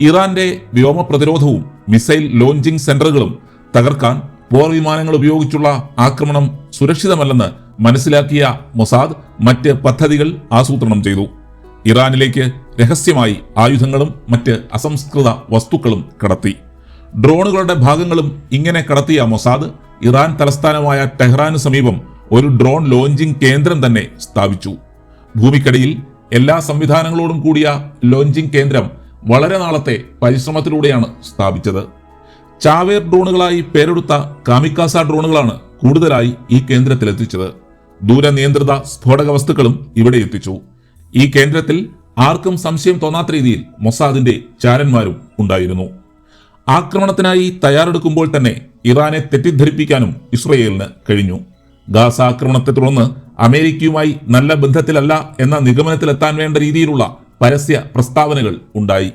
ഇറാന്റെ വ്യോമ പ്രതിരോധവും മിസൈൽ ലോഞ്ചിംഗ് സെന്ററുകളും തകർക്കാൻ പോർ വിമാനങ്ങൾ ഉപയോഗിച്ചുള്ള ആക്രമണം സുരക്ഷിതമല്ലെന്ന് മനസ്സിലാക്കിയ മൊസാദ് മറ്റ് പദ്ധതികൾ ആസൂത്രണം ചെയ്തു. ഇറാനിലേക്ക് രഹസ്യമായി ആയുധങ്ങളും മറ്റ് അസംസ്കൃത വസ്തുക്കളും കടത്തി. ഡ്രോണുകളുടെ ഭാഗങ്ങളും ഇങ്ങനെ കടത്തിയ മൊസാദ് ഇറാൻ തലസ്ഥാനമായ ടെഹ്റാന് സമീപം ഒരു ഡ്രോൺ ലോഞ്ചിംഗ് കേന്ദ്രം തന്നെ സ്ഥാപിച്ചു. ഭൂമിക്കടിയിൽ എല്ലാ സംവിധാനങ്ങളോടും കൂടിയ ലോഞ്ചിംഗ് കേന്ദ്രം വളരെ നാളത്തെ പരിശ്രമത്തിലൂടെയാണ് സ്ഥാപിച്ചത്. ചാവേർ ഡ്രോണുകളായി പേരെടുത്ത കാമിക്കാസ ഡ്രോണുകളാണ് കൂടുതലായി ഈ കേന്ദ്രത്തിലെത്തിച്ചത്. ദൂരനിയന്ത്രിത സ്ഫോടക വസ്തുക്കളും ഇവിടെ എത്തിച്ചു. ഈ കേന്ദ്രത്തിൽ ആർക്കും സംശയം തോന്നാത്ത രീതിയിൽ മൊസാദിന്റെ ചാരന്മാരും ഉണ്ടായിരുന്നു. ആക്രമണത്തിനായി തയ്യാറെടുക്കുമ്പോൾ തന്നെ ഇറാനെ തെറ്റിദ്ധരിപ്പിക്കാനും ഇസ്രയേലിന് കഴിഞ്ഞു. ഗാസ ആക്രമണത്തെ തുടർന്ന് അമേരിക്കയുമായി നല്ല ബന്ധത്തിലല്ല എന്ന നിഗമനത്തിലെത്താൻ വേണ്ട രീതിയിലുള്ള പരസ്യ പ്രസ്താവനകൾ ഉണ്ടായി.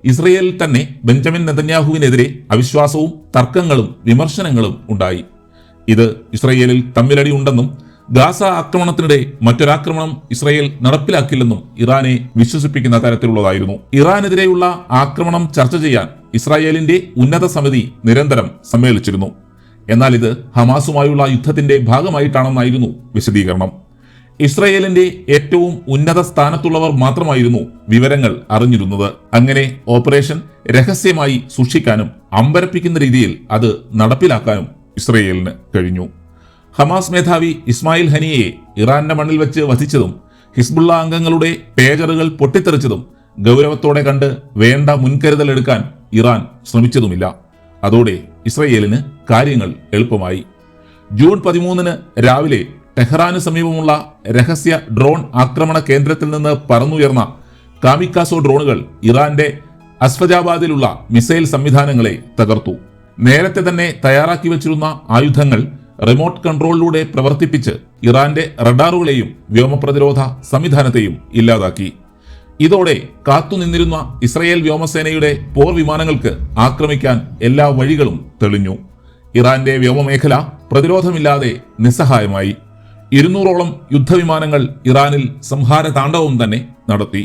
ഇസ്രയേലിൽ തന്നെ ബെഞ്ചമിൻ നെതന്യാഹുവിനെതിരെ അവിശ്വാസവും തർക്കങ്ങളും വിമർശനങ്ങളും ഉണ്ടായി. ഇത് ഇസ്രയേലിൽ തമ്മിലടി ഉണ്ടെന്നും ഗാസ ആക്രമണത്തിനിടെ മറ്റൊരാക്രമണം ഇസ്രയേൽ നടപ്പിലാക്കില്ലെന്നും ഇറാനെ വിശ്വസിപ്പിക്കുന്ന തരത്തിലുള്ളതായിരുന്നു. ഇറാനെതിരെയുള്ള ആക്രമണം ചർച്ച ചെയ്യാൻ ഇസ്രായേലിന്റെ ഉന്നത സമിതി നിരന്തരം സമ്മേളിച്ചിരുന്നു. എന്നാൽ ഇത് ഹമാസുമായുള്ള യുദ്ധത്തിന്റെ ഭാഗമായിട്ടാണെന്നായിരുന്നു വിശദീകരണം. ഇസ്രയേലിന്റെ ഏറ്റവും ഉന്നത സ്ഥാനത്തുള്ളവർ മാത്രമായിരുന്നു വിവരങ്ങൾ അറിഞ്ഞിരുന്നത്. അങ്ങനെ ഓപ്പറേഷൻ രഹസ്യമായി സൂക്ഷിക്കാനും അമ്പരപ്പിക്കുന്ന രീതിയിൽ അത് നടപ്പിലാക്കാനും ഇസ്രയേലിന് കഴിഞ്ഞു. ഹമാസ് മേധാവി ഇസ്മായിൽ ഹനിയയെ ഇറാന്റെ മണ്ണിൽ വെച്ച് വധിച്ചതും ഹിസ്ബുള്ള അംഗങ്ങളുടെ പേജറുകൾ പൊട്ടിത്തെറിച്ചതും ഗൗരവത്തോടെ കണ്ട് വേണ്ട മുൻകരുതൽ എടുക്കാൻ ഇറാൻ ശ്രമിച്ചതുമില്ല. അതോടെ ഇസ്രയേലിന് കാര്യങ്ങൾ എളുപ്പമായി. ജൂൺ 13 രാവിലെ ടെഹ്റാന് സമീപമുള്ള രഹസ്യ ഡ്രോൺ ആക്രമണ കേന്ദ്രത്തിൽ നിന്ന് പറന്നുയർന്ന കാമിക്കാസോ ഡ്രോണുകൾ ഇറാന്റെ അസ്ഫജാബാദിലുള്ള മിസൈൽ സംവിധാനങ്ങളെ തകർത്തു. നേരത്തെ തന്നെ തയ്യാറാക്കി വച്ചിരുന്ന ആയുധങ്ങൾ റിമോട്ട് കൺട്രോളിലൂടെ പ്രവർത്തിപ്പിച്ച് ഇറാന്റെ റഡാറുകളെയും വ്യോമപ്രതിരോധ സംവിധാനത്തെയും ഇല്ലാതാക്കി. ഇതോടെ കാത്തുനിന്നിരുന്ന ഇസ്രയേൽ വ്യോമസേനയുടെ പോർ വിമാനങ്ങൾക്ക് ആക്രമിക്കാൻ എല്ലാ വഴികളും തെളിഞ്ഞു. ഇറാന്റെ വ്യോമമേഖല പ്രതിരോധമില്ലാതെ നിസ്സഹായമായി. 200ഓളം യുദ്ധവിമാനങ്ങൾ ഇറാനിൽ സംഹാര താണ്ഡവം തന്നെ നടത്തി.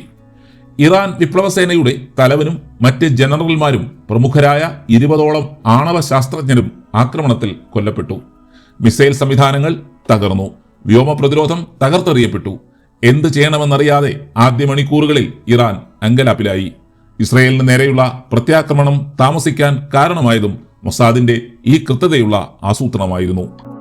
ഇറാൻ വിപ്ലവസേനയുടെ തലവനും മറ്റ് ജനറൽമാരും പ്രമുഖരായ 20ഓളം ആണവ ശാസ്ത്രജ്ഞരും ആക്രമണത്തിൽ കൊല്ലപ്പെട്ടു. മിസൈൽ സംവിധാനങ്ങൾ തകർന്നു. വ്യോമ പ്രതിരോധം തകർത്തെറിയപ്പെട്ടു. എന്ത് ചെയ്യണമെന്നറിയാതെ ആദ്യ മണിക്കൂറുകളിൽ ഇറാൻ അങ്കലാപ്പിലായി. ഇസ്രയേലിന് നേരെയുള്ള പ്രത്യാക്രമണം താമസിക്കാൻ കാരണമായതും മൊസാദിന്റെ ഈ കൃത്യതയുള്ള ആസൂത്രണമായിരുന്നു.